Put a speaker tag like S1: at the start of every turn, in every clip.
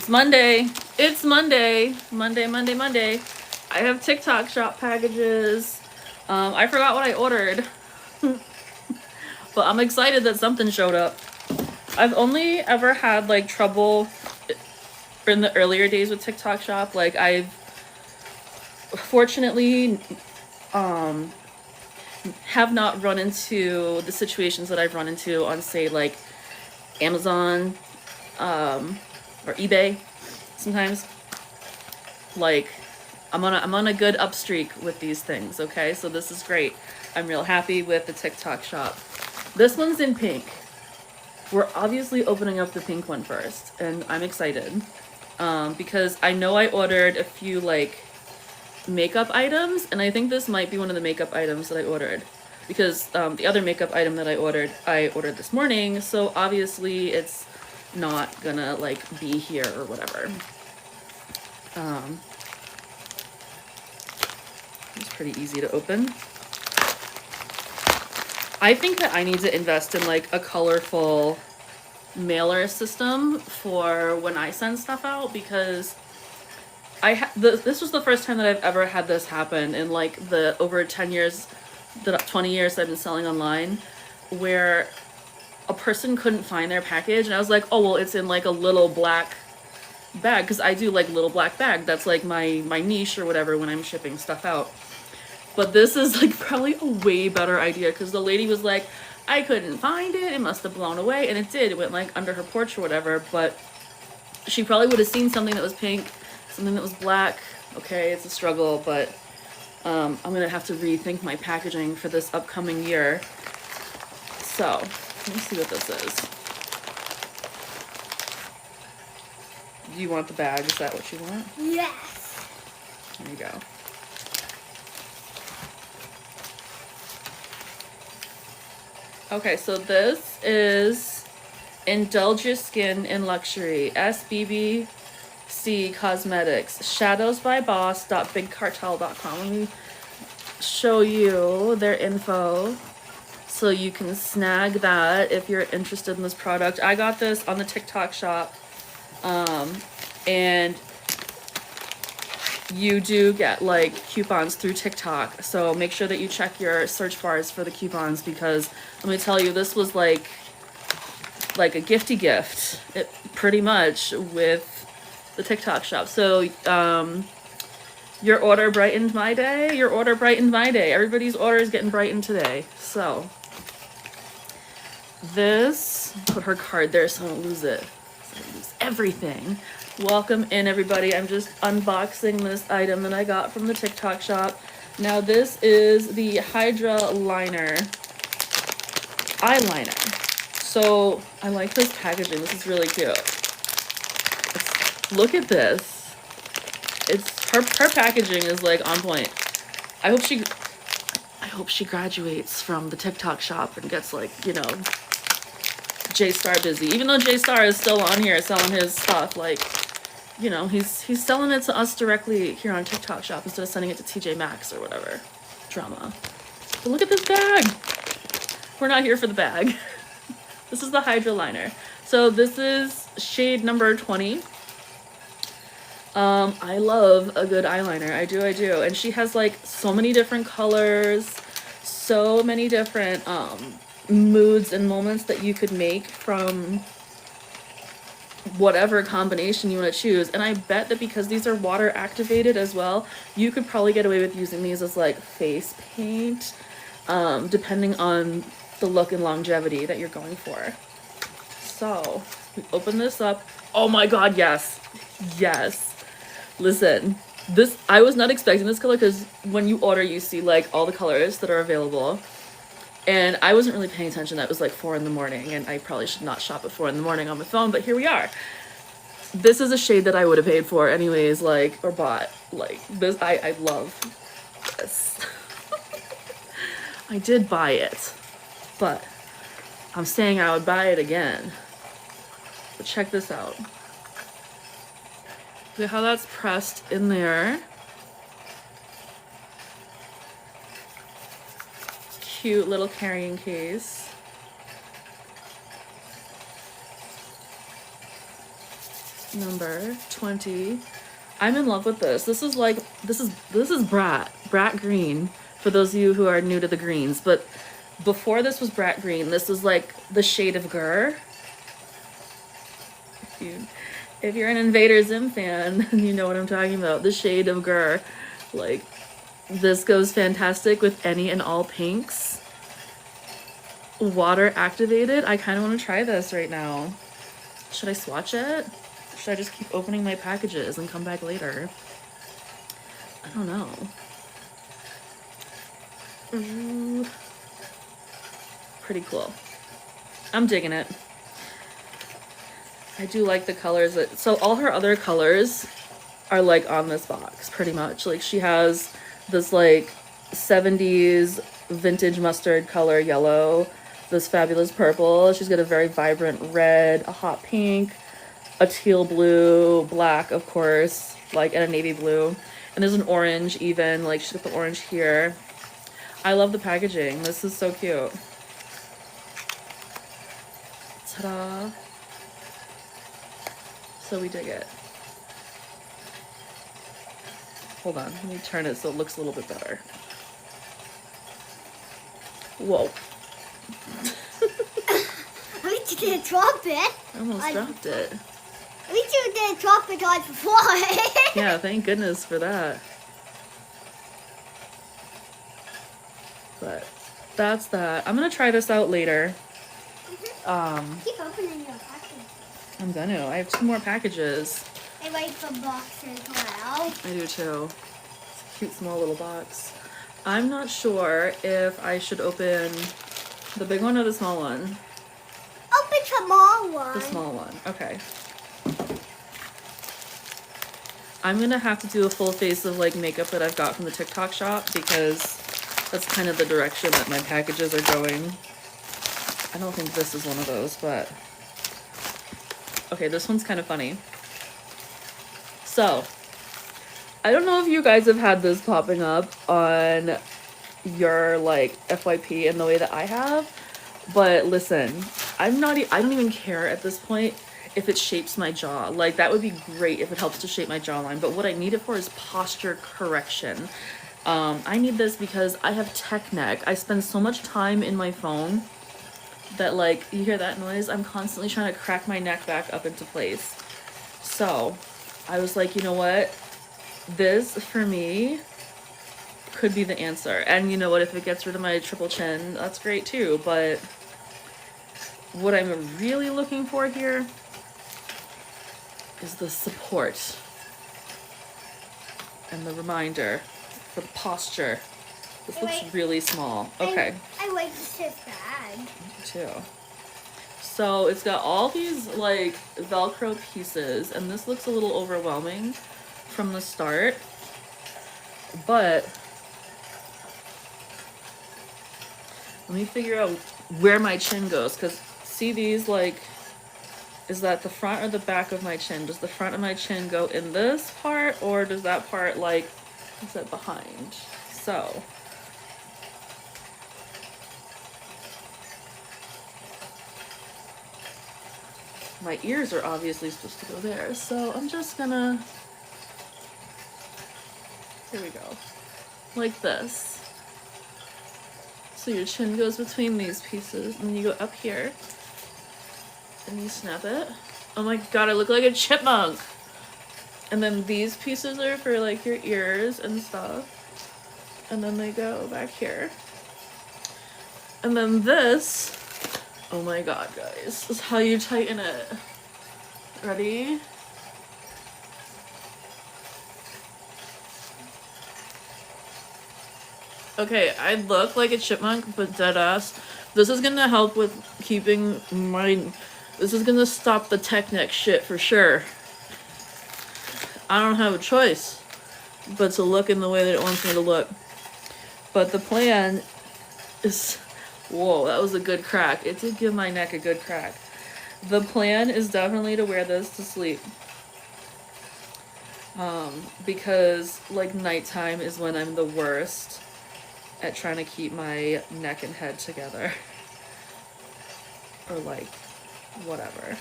S1: It's Monday. It's Monday. Monday. I have TikTok shop packages. I forgot what I ordered. But I'm excited that something showed up. I've only ever had like trouble in the earlier days with TikTok shop. Like I've fortunately have not run into the situations that I've run into on, say, like Amazon or eBay sometimes. Like I'm on a good up streak with these things, okay? So this is great. I'm real happy with the TikTok shop. This one's in pink. We're obviously opening up the pink one first, and I'm excited because I know I ordered a few like makeup items, and I think this might be one of the makeup items that I ordered because the other makeup item that I ordered this morning, so obviously it's not gonna like be here or whatever. It's pretty easy to open. I think that I need to invest in like a colorful mailer system for when I send stuff out, because this was the first time that I've ever had this happen in like the over 10 years, the 20 years I've been selling online, where a person couldn't find their package and I was like, oh well, it's in like a little black bag, because I do like little black bag. That's like my niche or whatever when I'm shipping stuff out. But this is like probably a way better idea, because the lady was like, I couldn't find it, it must have blown away, and it did. It went like under her porch or whatever, but she probably would have seen something that was pink, something that was black. Okay, it's a struggle, but I'm gonna have to rethink my packaging for this upcoming year. So let me see what this is. Do you want the bag? Is that what you want?
S2: Yes.
S1: There you go. Okay, so this is Indulge Your Skin in Luxury, SBBC Cosmetics, shadowsbyboss.bigcartel.com. Let me show you their info so you can snag that if you're interested in this product. I got this on the TikTok shop, and you do get like coupons through TikTok, so make sure that you check your search bars for the coupons, because let me tell you, this was like a gifty gift, pretty much, with the TikTok shop. So your order brightened my day. Everybody's order is getting brightened today. So this, put her card there so I don't lose it, so I don't lose everything. Welcome in, everybody. I'm just unboxing this item that I got from the TikTok shop. Now this is the Hydra Liner eyeliner. So I like this packaging. This is really cute. Look at this. It's her packaging is like on point. I hope she graduates from the TikTok shop and gets like, you know, J-Star busy. Even though J-Star is still on here selling his stuff, like, you know, he's selling it to us directly here on TikTok shop instead of sending it to TJ Maxx or whatever. Drama. But look at this bag. We're not here for the bag. This is the Hydra Liner. So this is shade number 20. I love a good eyeliner. I do. And she has like so many different colors, so many different moods and moments that you could make from whatever combination you want to choose. And I bet that because these are water activated as well, you could probably get away with using these as like face paint, depending on the look and longevity that you're going for. So we open this up. Oh my god, yes. Listen, this, I was not expecting this color, because when you order you see like all the colors that are available, and I wasn't really paying attention. That was like 4 in the morning, and I probably should not shop at 4 in the morning on my phone, but here we are. This is a shade that I would have paid for anyways, like, or bought. Like this, I love this. I did buy it, but I'm saying I would buy it again. But check this out. Look at how that's pressed in there. Cute little carrying case. number 20. I'm in love with this. This is Brat Green, for those of you who are new to the greens. But before this was Brat Green, this is like the shade of Gur. If you're an Invader Zim fan, you know what I'm talking about. The shade of Gur. Like, this goes fantastic with any and all pinks. Water activated. I kind of want to try this right now. Should I swatch it? Should I just keep opening my packages and come back later? I don't know. Ooh. Pretty cool. I'm digging it. I do like the colors. So all her other colors are like on this box, pretty much. Like she has this like 70s vintage mustard color yellow, this fabulous purple. She's got a very vibrant red, a hot pink, a teal blue, black, of course, like, and a navy blue. And there's an orange even, like she's got the orange here. I love the packaging. This is so cute. Ta-da. So we dig it. Hold on, let me turn it so it looks a little bit better. Whoa.
S2: At least you didn't drop it.
S1: I almost dropped it.
S2: At least you didn't drop it on the floor.
S1: Yeah, thank goodness for that. But that's that. I'm gonna try this out later.
S2: Keep opening your package.
S1: I'm gonna. I have 2 more packages.
S2: I like the box as well.
S1: I do too. It's a cute small little box. I'm not sure if I should open the big one or the small one.
S2: Open the small one.
S1: The small one. Okay. I'm gonna have to do a full face of like makeup that I've got from the TikTok shop because that's kind of the direction that my packages are going. I don't think this is one of those, but okay, this one's kind of funny. So, I don't know if you guys have had this popping up on your like FYP in the way that I have, but listen, I don't even care at this point if it shapes my jaw. Like, that would be great if it helps to shape my jawline, but what I need it for is posture correction. I need this because I have tech neck. I spend so much time in my phone that, like, you hear that noise? I'm constantly trying to crack my neck back up into place. So I was like, you know what? This, for me, could be the answer. And you know what? If it gets rid of my triple chin, that's great too. But what I'm really looking for here is the support and the reminder for the posture. This looks really small. Okay.
S2: I like this bag.
S1: Me too. So it's got all these like Velcro pieces, and this looks a little overwhelming from the start, but let me figure out where my chin goes, because see these, like, is that the front or the back of my chin? Does the front of my chin go in this part, or does that part, like, is that behind? So my ears are obviously supposed to go there, so I'm just gonna, here we go, like this. So your chin goes between these pieces, and then you go up here, and you snap it. Oh my god, I look like a chipmunk! And then these pieces are for, like, your ears and stuff. And then they go back here. And then this, oh my god, guys, is how you tighten it. Ready? Okay, I look like a chipmunk, but deadass. This is gonna help with keeping my... This is gonna stop the tech neck shit for sure. I don't have a choice but to look in the way that it wants me to look. But the plan is... Whoa, that was a good crack. It did give my neck a good crack. The plan is definitely to wear this to sleep. Because, like, nighttime is when I'm the worst at trying to keep my neck and head together. Or, like, whatever.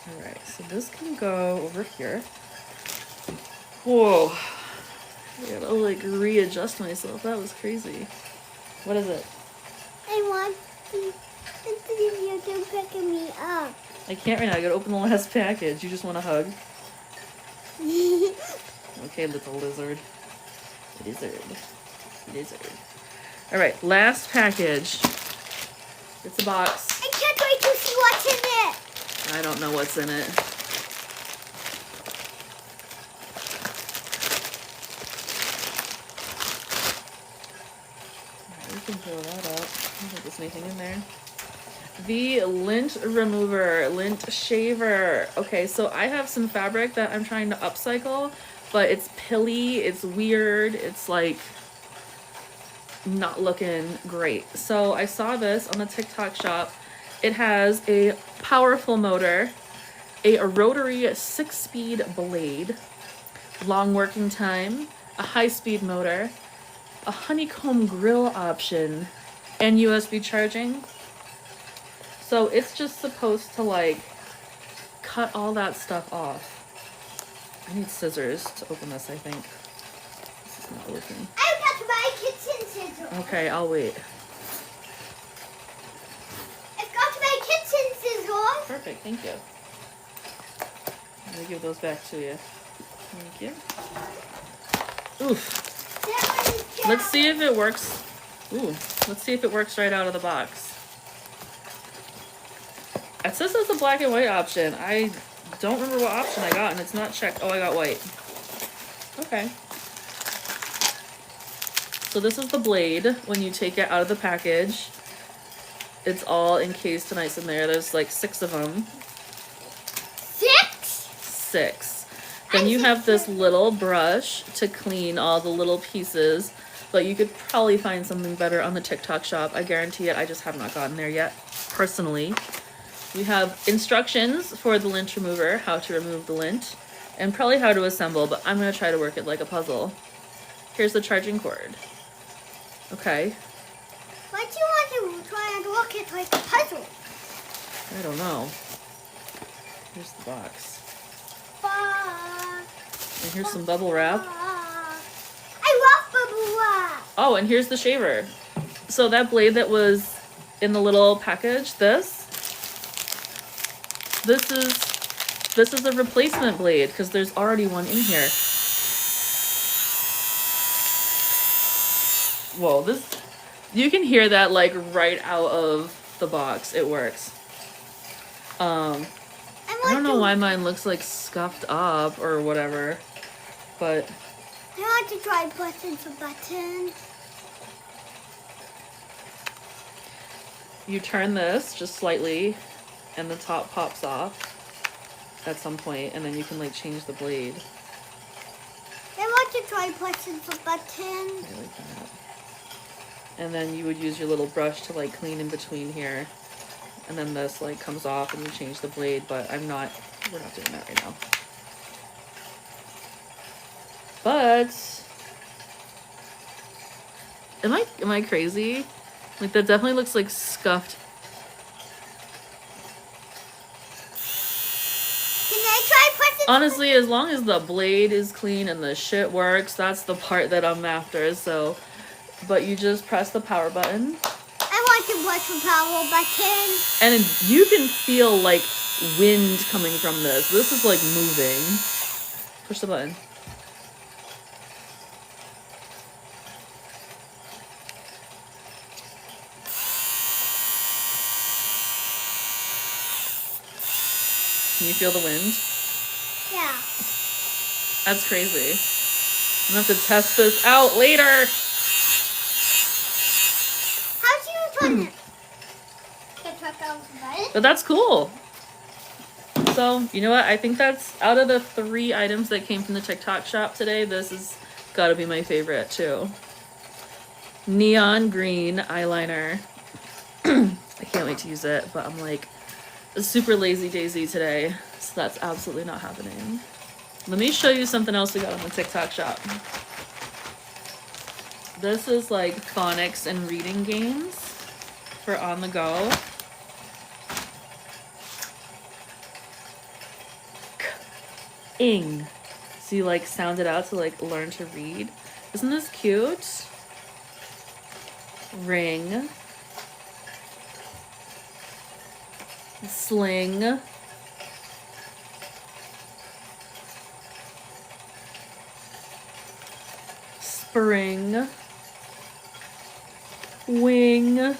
S1: Alright, so this can go over here. Whoa. I gotta like readjust myself. That was crazy. What is it?
S2: I want you to pick me up.
S1: I can't right now. I gotta open the last package. You just want a hug? Okay, little lizard. Lizard. Alright, last package. It's a box.
S2: I can't wait to see what's in it.
S1: I don't know what's in it. We can throw that up. I don't think there's anything in there. The lint remover, lint shaver. Okay, so I have some fabric that I'm trying to upcycle, but it's pilly, it's weird, it's like not looking great. So I saw this on the TikTok shop. It has a powerful motor, a rotary 6-speed blade, long working time, a high-speed motor, a honeycomb grill option, and USB charging. So it's just supposed to like cut all that stuff off. I need scissors to open this, I think. This is not working.
S2: I got my kitchen scissors.
S1: Okay, I'll wait.
S2: I got my kitchen scissors.
S1: Perfect, thank you. Let me give those back to you. Thank you. Oof. Let's see if it works. Ooh, let's see if it works right out of the box. It says it's a black and white option. I don't remember what option I got, and it's not checked. Oh, I got white. Okay. So this is the blade when you take it out of the package. It's all encased nice in there. There's like 6 of them.
S2: 6?
S1: 6. Then you have this little brush to clean all the little pieces, but you could probably find something better on the TikTok shop. I guarantee it. I just have not gotten there yet, personally. We have instructions for the lint remover, how to remove the lint, and probably how to assemble, but I'm going to try to work it like a puzzle. Here's the charging cord. Okay.
S2: Why do you want to try and work it like a puzzle?
S1: I don't know. Here's the box. And here's some bubble wrap.
S2: I love bubble wrap.
S1: Oh, and here's the shaver. So that blade that was in the little package, this is a replacement blade because there's already one in here. Whoa, you can hear that like right out of the box. It works. I don't know why mine looks like scuffed up or whatever, but
S2: I want to try pressing the button.
S1: You turn this just slightly and the top pops off at some point, and then you can like change the blade.
S2: I want to try pressing the button.
S1: I like that. And then you would use your little brush to like clean in between here. And then this like comes off and you change the blade, but we're not doing that right now. But am I crazy? Like that definitely looks like scuffed.
S2: Can I try pressing?
S1: Honestly, as long as the blade is clean and the shit works, that's the part that I'm after. So, but you just press the power button.
S2: I want to press the power button.
S1: And you can feel like wind coming from this. This is like moving. Push the button. Can you feel the wind?
S2: Yeah.
S1: That's crazy. I'm gonna have to test this out later.
S2: How do you turn it? Can I press the button?
S1: But that's cool. So, you know what? I think that's out of the 3 items that came from the TikTok shop today, this has got to be my favorite too. Neon green eyeliner. I can't wait to use it, but I'm like super lazy daisy today, so that's absolutely not happening. Let me show you something else we got on the TikTok shop. This is like phonics and reading games for on the go. ing. So you like sound it out to like learn to read. Isn't this cute? Ring. Sling. Spring. Wing.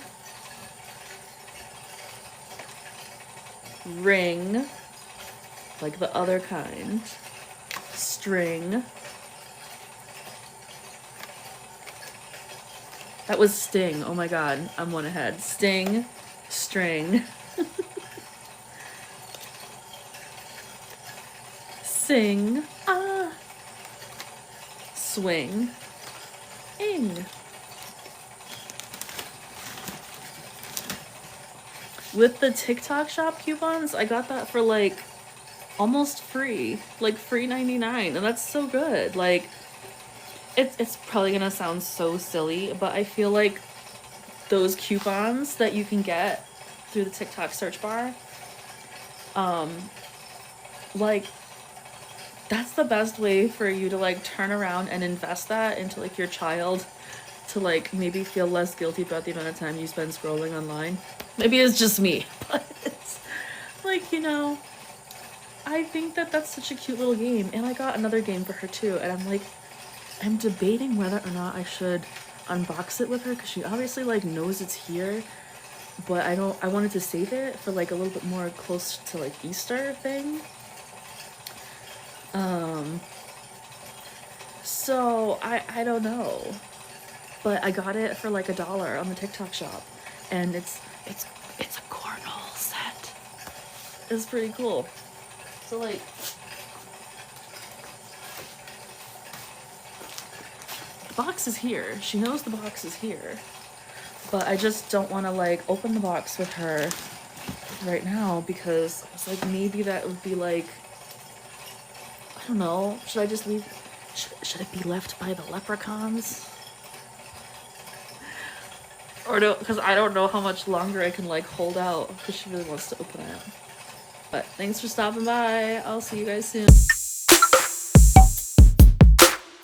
S1: Ring. Like the other kind. String. That was sting. Oh my god, I'm one ahead. Sting. String. Sing. Ah. Swing. Ing. With the TikTok shop coupons, I got that for like almost free, like free 99, and that's so good. Like it's probably gonna sound so silly, but I feel like those coupons that you can get through the TikTok search bar, like that's the best way for you to like turn around and invest that into like your child to like maybe feel less guilty about the amount of time you spend scrolling online. Maybe it's just me, but it's like, you know, I think that that's such a cute little game. And I got another game for her too, and I'm like, I'm debating whether or not I should unbox it with her because she obviously like knows it's here, but I wanted to save it for like a little bit more close to like Easter thing. So I don't know, but I got it for like $1 on the TikTok shop, and it's a cornhole set. It's pretty cool. So like, the box is here. She knows the box is here, but I just don't want to like open the box with her right now because I was like, maybe that would be like, I don't know, should I just leave, should it be left by the leprechauns? Or no, because I don't know how much longer I can like hold out because she really wants to open it. But thanks for stopping by. I'll see you guys soon.